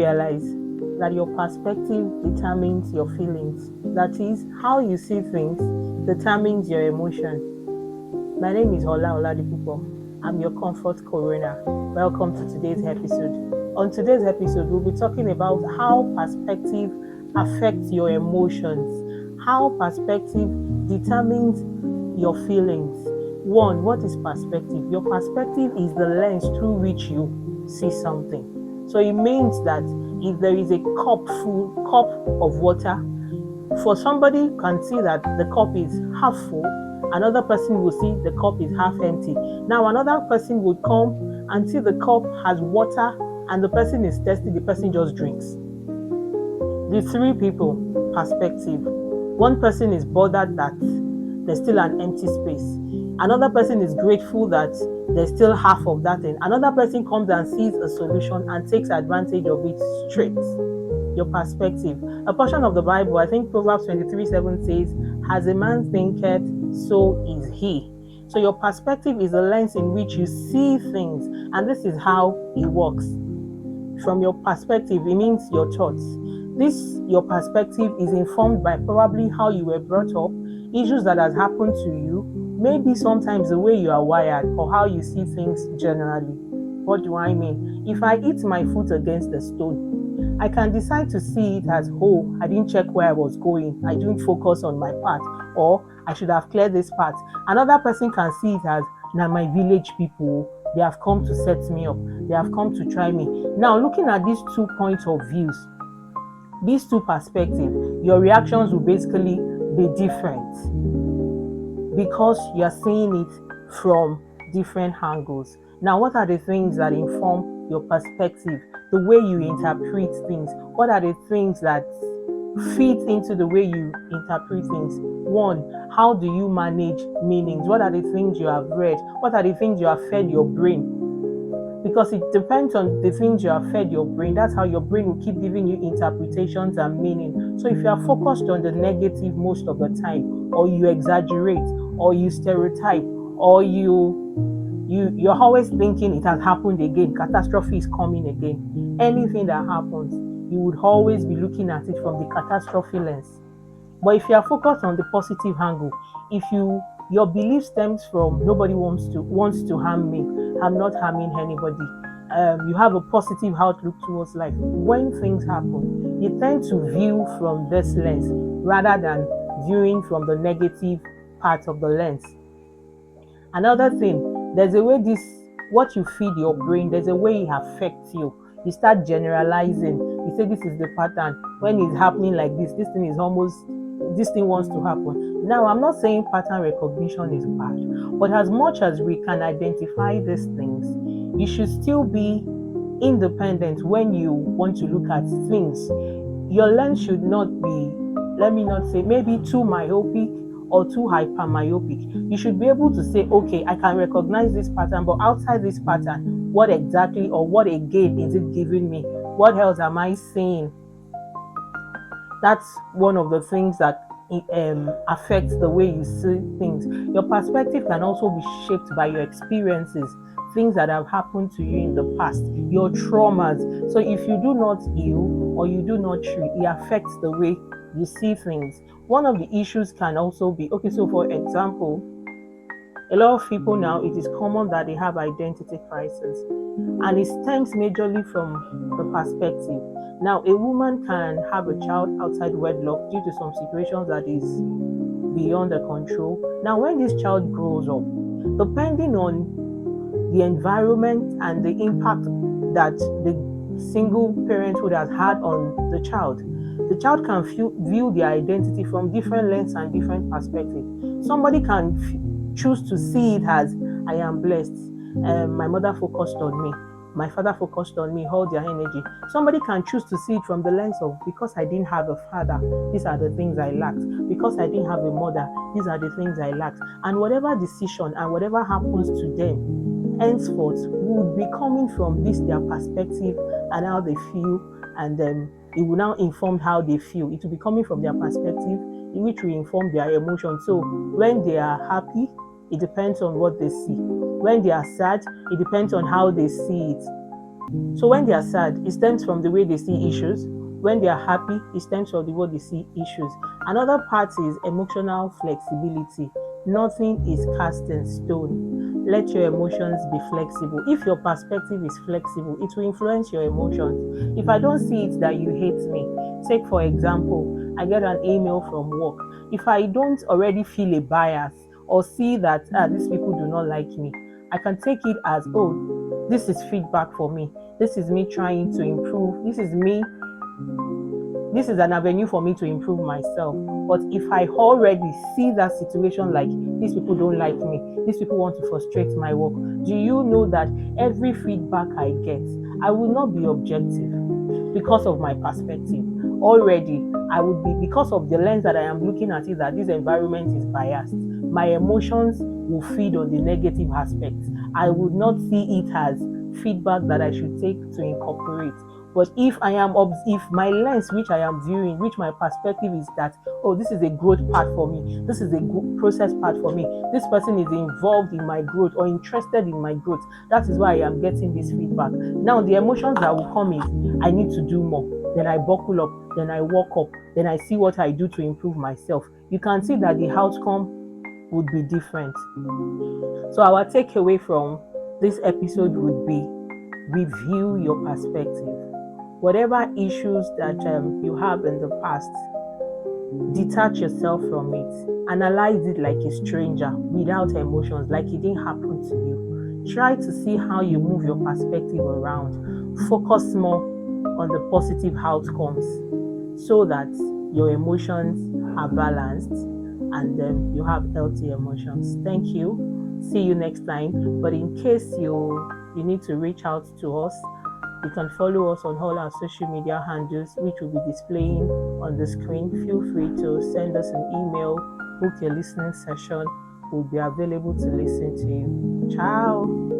realize that your perspective determines your feelings? That is, how you see things determines your emotion. My name is Ola Oladipupo. I'm your comfort coroner. Welcome to today's episode. On today's episode, we'll be talking about how perspective affects your emotions, how perspective determines your feelings. One, what is perspective? Your perspective is the lens through which you see something. So it means that if there is a cup of water, for somebody can see that the cup is half full, another person will see the cup is half empty. Now another person would come and see the cup has water and the person is thirsty, the person just drinks. The three people perspective. One person is bothered that there's still an empty space. Another person is grateful that there's still half of that thing. Another person comes and sees a solution and takes advantage of it straight. Your perspective. A portion of the Bible, I think Proverbs 23:7 says, "As a man thinketh, so is he." So your perspective is a lens in which you see things, and this is how it works. From your perspective, it means your thoughts. Your perspective is informed by probably how you were brought up, issues that has happened to you, maybe sometimes the way you are wired or how you see things generally. What do I mean? If I hit my foot against the stone, I can decide to see it as, oh, I didn't check where I was going. I didn't focus on my path, or I should have cleared this path. Another person can see it as, now my village people, they have come to set me up. They have come to try me. Now, looking at these 2 points of views, these 2 perspectives, your reactions will basically be different because you're seeing it from different angles. Now, what are the things that inform your perspective, the way you interpret things? What are the things that fit into the way you interpret things? One, how do you manage meanings? What are the things you have read? What are the things you have fed your brain? Because it depends on the things you have fed your brain. That's how your brain will keep giving you interpretations and meaning. So if you are focused on the negative most of the time, or you exaggerate, or you stereotype, or you're always thinking it has happened again, catastrophe is coming again. Anything that happens, you would always be looking at it from the catastrophe lens. But if you are focused on the positive angle, if your belief stems from nobody wants to harm me, I'm not harming anybody. You have a positive outlook towards life. When things happen, you tend to view from this lens rather than viewing from the negative part of the lens. Another thing, there's a way what you feed your brain, there's a way it affects you. You start generalizing. You say this is the pattern. When it's happening like this thing wants to happen. Now, I'm not saying pattern recognition is bad, but as much as we can identify these things, you should still be independent when you want to look at things. Your lens should not be, let me not say, maybe too myopic or too hypermyopic. You should be able to say, okay, I can recognize this pattern, but outside this pattern, what exactly or what again is it giving me? What else am I seeing? That's one of the things that affects the way you see things. Your perspective can also be shaped by your experiences, things that have happened to you in the past, your traumas. So if you do not heal or you do not treat, it affects the way you see things. One of the issues can also be, okay, so for example, a lot of people now, it is common that they have identity crisis, and it stems majorly from the perspective. Now, a woman can have a child outside wedlock due to some situations that is beyond her control. Now, when this child grows up, depending on the environment and the impact that the single parenthood has had on the child can view their identity from different lenses and different perspectives. Somebody can choose to see it as, I am blessed. My mother focused on me. My father focused on me, all their energy. Somebody can choose to see it from the lens of, because I didn't have a father, these are the things I lacked. Because I didn't have a mother, these are the things I lacked. And whatever decision and whatever happens to them, henceforth, would be coming from their perspective and how they feel, and it will now inform how they feel. It will be coming from their perspective, which will inform their emotions. So when they are happy, it depends on what they see. When they are sad, it depends on how they see it. So when they are sad, it stems from the way they see issues. When they are happy, it stems from the way they see issues. Another part is emotional flexibility. Nothing is cast in stone. Let your emotions be flexible. If your perspective is flexible, it will influence your emotions. If I don't see it that you hate me, take for example, I get an email from work. If I don't already feel a bias or see that these people do not like me, I can take it as, oh, this is feedback for me. This is me trying to improve. This is an avenue for me to improve myself. But if I already see that situation like these people don't like me, these people want to frustrate my work, do you know that every feedback I get, I will not be objective because of my perspective. Already, I would be, because of the lens that I am looking at it, that this environment is biased. My emotions will feed on the negative aspects. I would not see it as feedback that I should take to incorporate. But if my lens, which I am viewing, which my perspective is that, oh, this is a growth path for me, this is a process path for me, this person is involved in my growth or interested in my growth, that is why I am getting this feedback. Now, the emotions that will come is, I need to do more. Then I buckle up, then I walk up, then I see what I do to improve myself. You can see that the outcome would be different. So, our takeaway from this episode would be, review your perspective. Whatever issues that you have in the past, detach yourself from it. Analyze it like a stranger without emotions, like it didn't happen to you. Try to see how you move your perspective around. Focus more on the positive outcomes so that your emotions are balanced and you have healthy emotions. Thank you. See you next time. But in case you need to reach out to us, you can follow us on all our social media handles, which will be displaying on the screen. Feel free to send us an email, book a listening session. We'll be available to listen to you. Ciao.